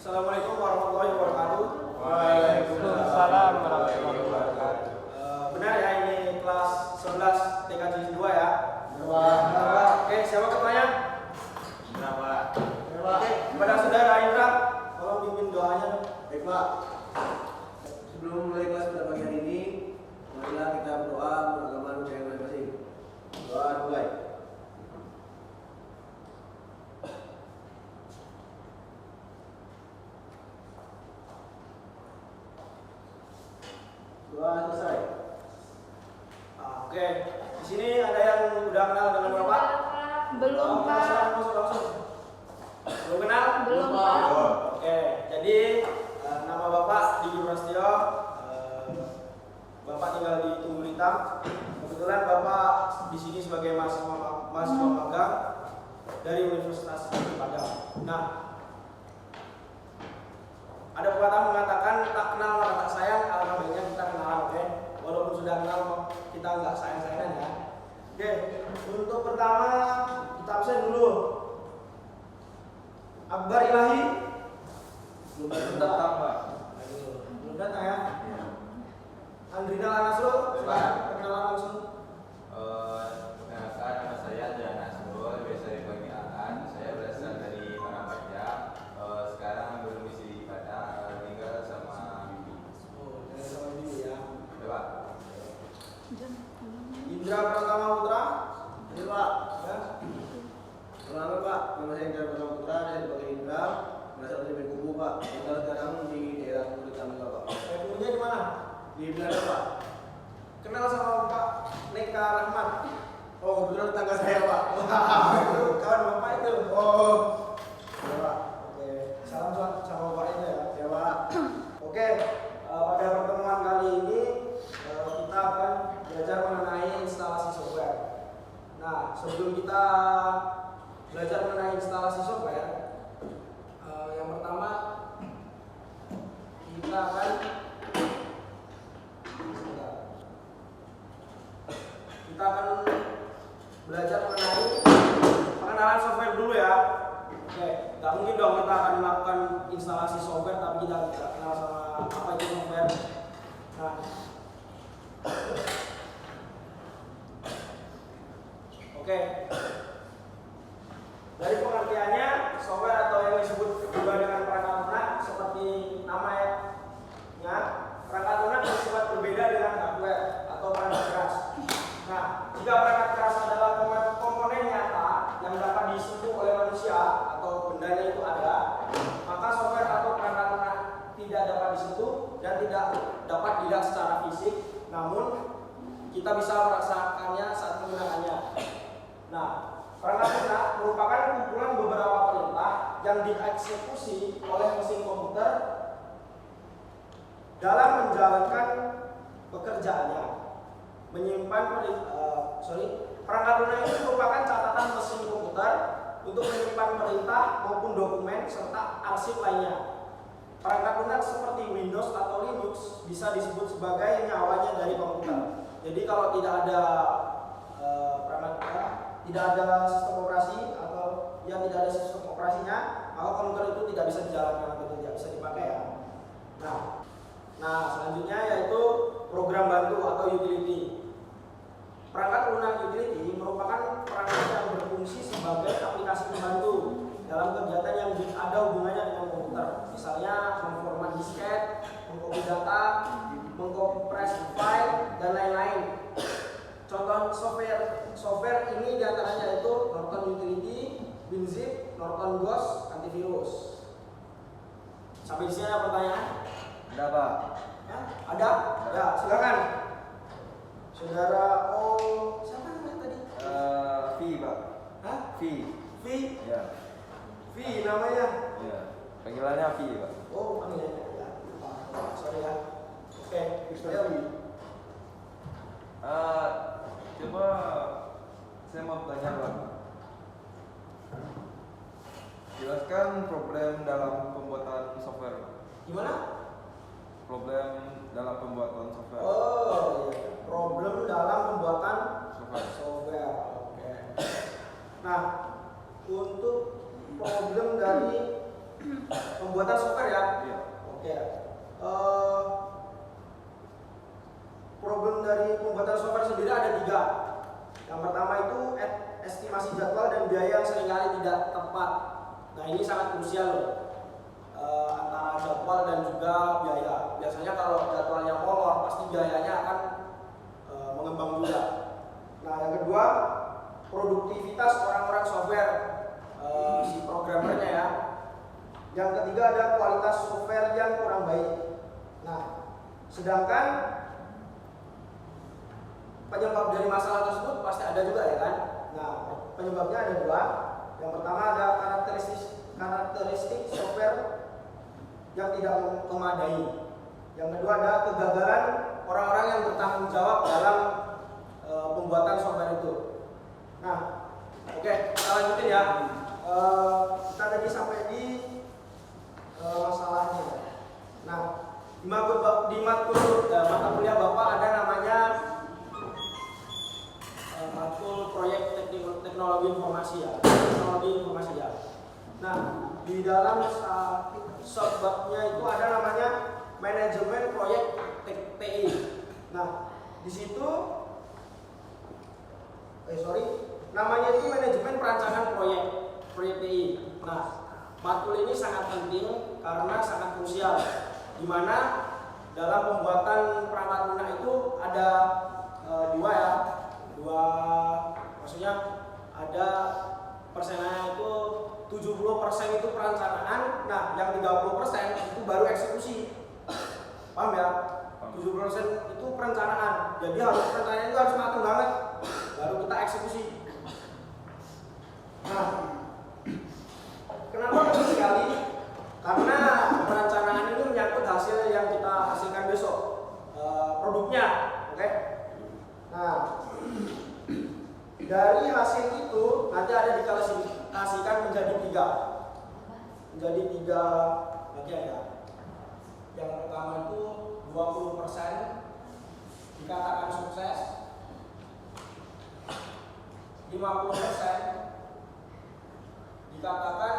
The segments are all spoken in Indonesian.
Assalamualaikum warahmatullahi wabarakatuh. Waalaikumsalam warahmatullahi wabarakatuh. Benar ya, ini kelas 11 TKJ 2 ya? Oke, siapa ketuanya? Berapa? Oke, kepada saudara Indra, tolong pimpin doanya. Baik Pak, sebelum mulai kelas pada pagi hari ini, marilah kita berdoa beragama ucapan masing-masing. Doa mulai. Doa selesai. Oke, di sini ada yang udah kenal dengan Bapak? Belum, Pak. Langsung. Belum kenal? Belum, Pak. Oke, jadi nama Bapak Didi Prasetyo, Bapak tinggal di Tunggul Hitam. Kebetulan Bapak di sini sebagai mahasiswa magang dari Universitas Padang. Nah, ada pepatah mengatakan tak kenal maka tak sayang, alangkah baiknya kita kenalan, oke? Walaupun sudah kenal, kita nggak sayang-sayangan ya. Oke, untuk pertama kita absen dulu. Akbar Ilahi Belum datang Pak. belum datang ya. Andrina Lanasrul, perkenalan langsung. Perkenalkan, nama saya Andrian Nasrul, biasa dipanggil Aan. Saya berasal dari Padang. Sekarang berdomisili di Padang, tinggal sama Bibi. Oh, dari sama Bibi ya. Coba. Indra Pratama Putra. Ini Pak. Ya. Selamat Pak, nama saya Indra Pratama Putra, saya dipanggil Indra, berasal dari Bengkulu Pak. Tinggal sekarang di daerah Tunggul Hitam juga Pak. Punya di mana? Di Belanda Pak. Kenal sama Pak Neka Rahmat. Oh kebetulan tetangga saya Pak. Itu kawan Bapak itu. Oh. Ya, Pak. Oke, salam sama Bapak itu ya. Ya Pak. Oke, pada pertemuan kali ini kita akan belajar mengenai instalasi software. Nah, sebelum kita belajar mengenai instalasi software, yang pertama kita akan belajar mengenai pengenalan software dulu ya. Oke, nggak mungkin dong kita akan melakukan instalasi software tapi kita tidak kenal sama apa itu software. Nah, oke. Dari pengertiannya, software atau yang disebut juga dengan perangkat lunak seperti namanya, perangkat lunak bersifat berbeda dengan hardware atau perangkat keras. Nah, jika perangkat keras adalah komponen nyata yang dapat disentuh oleh manusia atau bendanya itu ada, maka software atau perangkat lunak tidak dapat disentuh dan tidak dapat dilihat secara fisik, namun kita bisa merasakannya saat menggunakannya. Nah, perangkat lunak merupakan kumpulan beberapa perintah yang dieksekusi oleh mesin komputer dalam menjalankan pekerjaannya. Perangkat lunak itu merupakan catatan mesin komputer untuk menyimpan perintah maupun dokumen serta arsip lainnya. Perangkat lunak seperti Windows atau Linux bisa disebut sebagai nyawanya dari komputer. Jadi kalau tidak ada tidak ada sistem operasi atau yang tidak ada sistem operasinya, maka komputer itu tidak bisa dijalankan atau tidak bisa dipakai ya. Nah, selanjutnya yaitu program bantu atau utility. Perangkat lunak utility merupakan perangkat yang berfungsi sebagai aplikasi pembantu dalam kegiatan yang ada hubungannya dengan komputer. Misalnya memformat disket, mengcopy data, mengkompres file, dan lain-lain. Contoh software ini diantaranya yaitu Norton Utility, WinZip, Norton Ghost, antivirus. Sampai di sini ada pertanyaan? Ada Pak. Ya, ada? Ya, silakan. Saudara siapa namanya tadi? Vi Pak. Hah? Vi. Vi? Ya. Vi namanya? Ya. Panggilannya Vi Pak. Oh, panggilannya ya. Sorry ya. Oke, Vi. Coba saya mau tanya Pak. Jelaskan problem dalam pembuatan software Pak. Gimana? Problem dalam pembuatan software. Oh, iya. Problem dalam pembuatan Software. Oke. Nah, untuk problem dari Pembuatan software ya. Iya. Oke. Problem dari pembuatan software sendiri ada 3. Yang pertama itu estimasi jadwal dan biaya yang seringkali tidak tepat. Nah ini sangat krusial loh, antara jadwal dan juga biaya. Biasanya kalau jadwalnya molor pasti biayanya akan mengembang juga. Nah yang kedua, produktivitas orang-orang software, si programmernya ya. Yang ketiga ada kualitas software yang kurang baik. Nah sedangkan penyebab dari masalah tersebut pasti ada juga ya kan. Nah penyebabnya ada 2. Yang pertama ada karakteristik software yang tidak memadai. Yang kedua ada kegagalan orang-orang yang bertanggung jawab dalam pembuatan software itu. Nah, oke, kita lanjutin ya. Kita tadi sampai di masalahnya. Nah, di matkul mata kuliah Bapak ada namanya matkul proyek teknologi informasi ya. Teknologi informasi ya. Nah, di dalam subbabnya itu ada namanya manajemen proyek TI. Nah, di situ namanya itu manajemen perancangan proyek TI. Nah, matkul ini sangat penting karena sangat krusial, di mana dalam pembuatan perangkat lunak itu ada 2 maksudnya ada persennya itu 70% itu perencanaan, nah yang 30% itu baru eksekusi. Paham ya? 70% itu perencanaan. Jadi perencanaan itu harus matang banget baru kita eksekusi. Nah, kenapa penting sekali? Karena perencanaan ini menyangkut hasil yang kita hasilkan besok, produknya, oke? Nah, dari hasil itu nanti ada diklasifikasikan menjadi 3 bagian ya. Yang pertama itu 20% dikatakan sukses, 50% dikatakan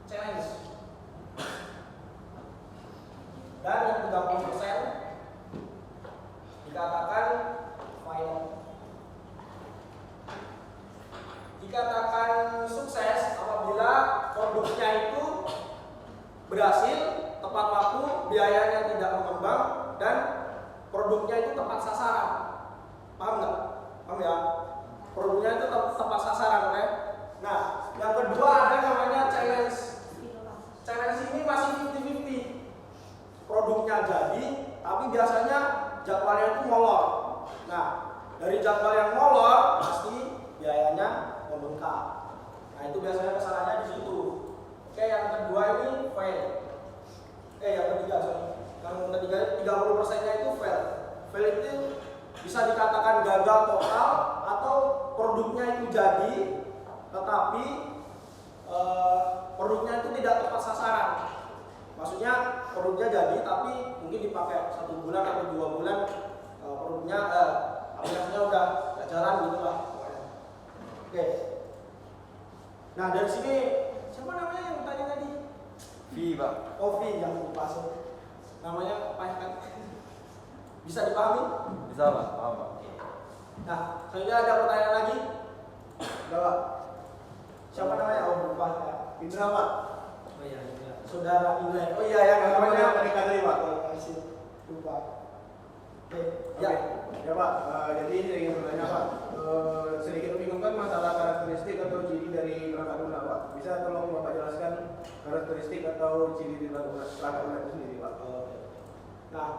challenge, dan yang 30% dikatakan fail. Dikatakan sukses apabila produknya itu berhasil, tepat waktu, biayanya tidak mengembang, dan produknya itu tepat sasaran. Paham nggak? Paham ya? Produknya itu tepat sasaran, oke? Nah, yang kedua ada namanya challenge. Challenge ini masih 50-50. Produknya jadi, tapi biasanya jadwalnya itu molor. Nah, dari jadwal yang molor pasti biayanya membengkak. Nah, itu biasanya kesalahannya di situ. Oke, yang kedua ini fail. Yang ketiga, Yang ketiga 30%-nya itu fail. Fail itu bisa dikatakan gagal total atau produknya itu jadi, tetapi produknya itu tidak tepat sasaran. Maksudnya produknya jadi, tapi mungkin dipakai 1 bulan atau 2 bulan, produknya aplikasinya udah gak jalan gitu lah. Oke. Nah dari sini siapa namanya yang tanya tadi? V, Pak. Oh, V yang lupa sih. Namanya apa kan? Bisa dipahami? Bisa, Pak. Paham, Pak. Nah, selanjutnya ada pertanyaan lagi? Bapak, Siapa namanya? Oh, lupa ya. Indra Pak. Oh iya, Saudara Indra. Oh iya ya, Namanya mereka tadi Pak. Kasih. Lupa. Oke. Oke. Ya. Ya Pak, jadi saya ingin bertanya Pak, sedikit membingungkan masalah karakteristik atau ciri dari perangkat lunak Pak. Bisa tolong Bapak jelaskan karakteristik atau ciri dari perangkat lunak itu sendiri Pak? Nah,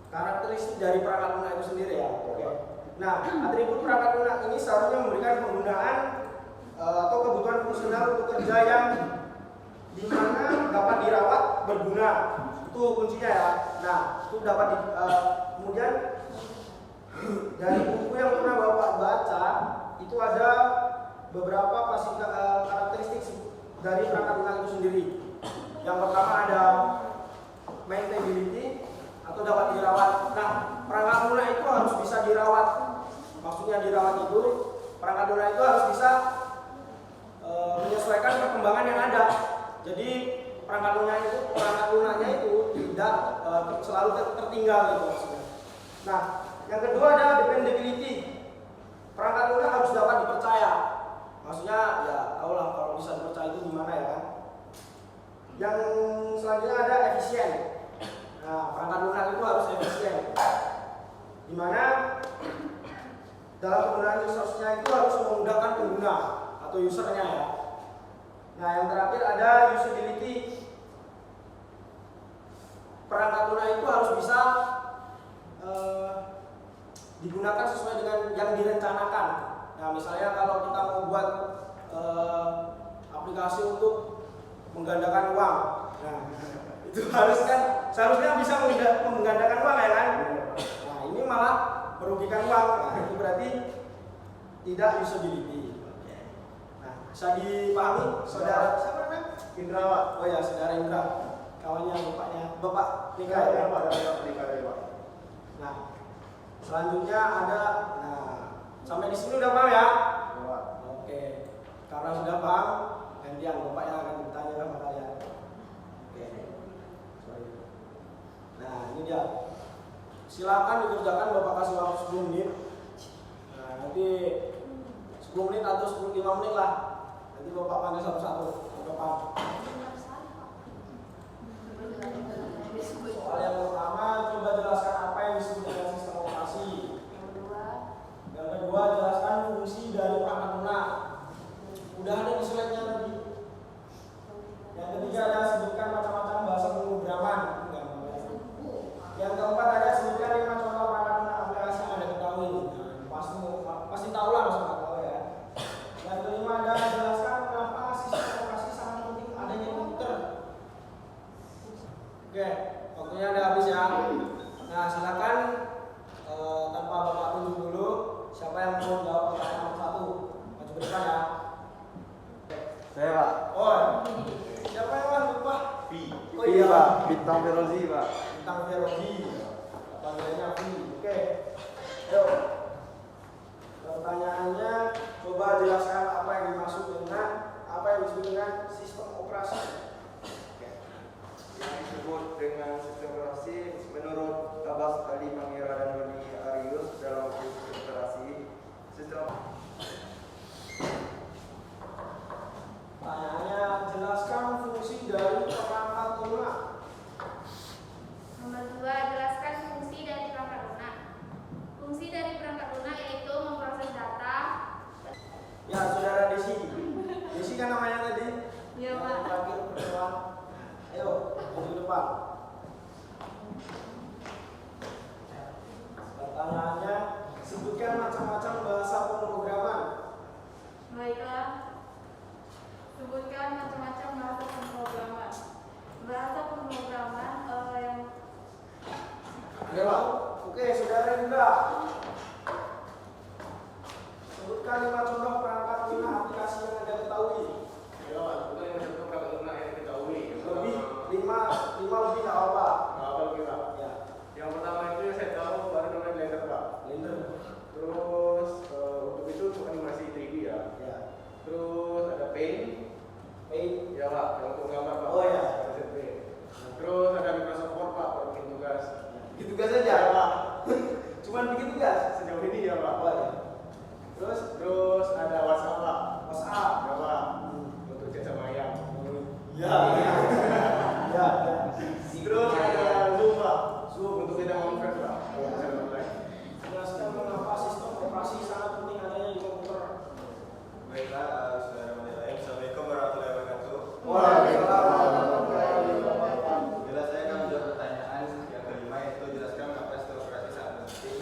karakteristik dari perangkat lunak itu sendiri ya. Oke. Nah, atribut perangkat lunak ini seharusnya memberikan penggunaan atau kebutuhan fungsional untuk kerja yang dimana dapat dirawat berguna. Itu kuncinya ya. Nah, itu dapat kemudian dari buku yang pernah Bapak baca itu ada beberapa karakteristik dari perangkat lunak itu sendiri. Yang pertama ada maintainability atau dapat dirawat. Nah, perangkat lunak itu harus bisa dirawat. Maksudnya dirawat itu perangkat lunak itu harus bisa menyesuaikan perkembangan yang ada. Jadi perangkat lunanya itu tidak selalu tertinggal gitu maksudnya. Nah, yang kedua ada dependability. Perangkat lunak harus dapat dipercaya. Maksudnya ya tahu lah kalau bisa dipercaya itu gimana ya kan. Yang selanjutnya ada efisien. Nah, perangkat lunak itu harus efisien. Dimana dalam penggunaan resource-nya itu harus memudahkan pengguna atau usernya ya. Nah, yang terakhir ada usability. Perangkat lunak itu harus bisa digunakan sesuai dengan yang direncanakan. Nah, misalnya kalau kita mau buat aplikasi untuk menggandakan uang, nah itu seharusnya bisa menggandakan uang ya kan. Nah, ini malah merugikan uang. Nah, itu berarti tidak usability. Nah, bisa dipahami saudara siapa namanya? Indra, Pak. Oh ya, saudara Indra, kawannya Bapak Nika ya. Pak, dari Pak Nika ya, Pak. Nah, selanjutnya ada, sampai di sini udah paham ya? Pak. Oke, karena sudah paham, gantian Bapak yang akan bertanya sama kalian. Oke, sorry. Nah, ini dia. Silakan dikerjakan, Bapak kasih waktu 10 menit. Nah, nanti 10 menit atau 5 menit lah. Nanti Bapak panggil satu-satu ke depan. Soal yang pertama, coba jelaskan apa yang disebut dengan sistem operasi. Yang kedua, jelaskan fungsi dari perangkat lunak. Udah ada di slide-nya tadi. Yang ketiga ada sebutkan macam-macam bahasa pemrograman. Yang keempat ada sebutkan 5 contoh perangkat lunak aplikasi yang Anda ketahui. Nah, pasti tahu lah masa nggak tahu ya. Yang kelima ada jelaskan kenapa sistem operasi sangat penting adanya komputer. Oke, waktunya udah habis ya. Nah, silakan tanpa Bapak tunjuk dulu siapa yang mau jawab pertanyaan nomor 1. Maju ke depan ya. Saya Pak. Oh, siapa yang mau lupa? Oh Iya Pak, Bintang Ferozi Pak. Bintang Ferozi. Panggilannya V. Oke. Ayo. Pertanyaannya, coba jelaskan apa yang dimaksud dengan apa yang disebut dengan sistem operasi. Yang disebut dengan sistem operasi menurut Tabas Ali Pangira dan Doni Arius dalam sistem operasi Pertanyaannya, jelaskan fungsi dari perangkat lunak. Nomor 2, jelaskan fungsi dari perangkat lunak. Fungsi dari perangkat lunak yaitu memproses data. Ya, saudara Desi. Desi kan namanya tadi? Iya, Yang Pak. terakhir pertemuan. Ayo, maju ke depan. Pertanyaannya, sebutkan macam-macam bahasa pemrograman. Baiklah. Sebutkan macam-macam bahasa pemrograman. Bahasa pemrograman yang Oke, Pak. Oke, saudara Indra. Sebutkan 5 contoh perangkat lunak aplikasi yang Anda ketahui. Ya, Pak. Itu yang satu perangkat lunak yang diketahui. Lebih 5 lebih nggak apa-apa. Nggak apa kita. Ya, Yang pertama itu yang saya tahu baru namanya Blender, Pak. Blender. Terus untuk itu untuk animasi 3D ya. Ya, Terus ada Paint. Paint. Ya, Pak. Yang untuk gambar, Pak. Oh, ya. Asset Paint. Terus ada Microsoft Word, Pak, buat bikin tugas. Bikin tugas aja. Ya, Pak. Cuman bikin tugas. Sejauh ini ya, Pak. Oh, ya. Terus ada WhatsApp, Pak. WhatsApp. Ya, Pak. Untuk chat sama ayam. Ya. Ya. Terus ada Zoom, Pak. Zoom untuk kita conference, Pak. Ya. Bisa online. Jelaskan mengapa sistem operasi sangat penting adanya di komputer. Baiklah, saudara menilai. Assalamualaikum warahmatullahi wabarakatuh. Waalaikumsalam warahmatullahi wabarakatuh. Jelas saya akan menjawab pertanyaan yang kelima yaitu jelaskan mengapa sistem operasi sangat penting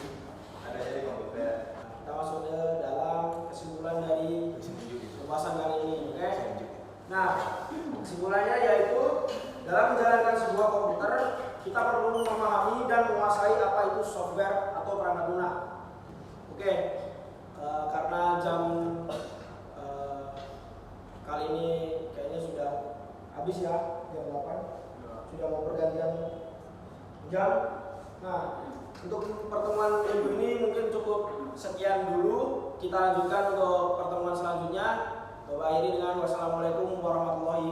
adanya di komputer. Kita masuk ke dalam kesimpulan dari pembahasan kali ini, oke? Nah, kesimpulannya yaitu dalam menjalankan sebuah komputer kita perlu memahami dan menguasai apa itu software atau perangkat lunak. Oke, karena jam kali ini kayaknya sudah habis ya, jam 8 sudah mau pergantian jam. Nah, untuk pertemuan minggu ini mungkin cukup sekian dulu. Kita lanjutkan untuk pertemuan selanjutnya. Akhiri dengan wassalamualaikum warahmatullahi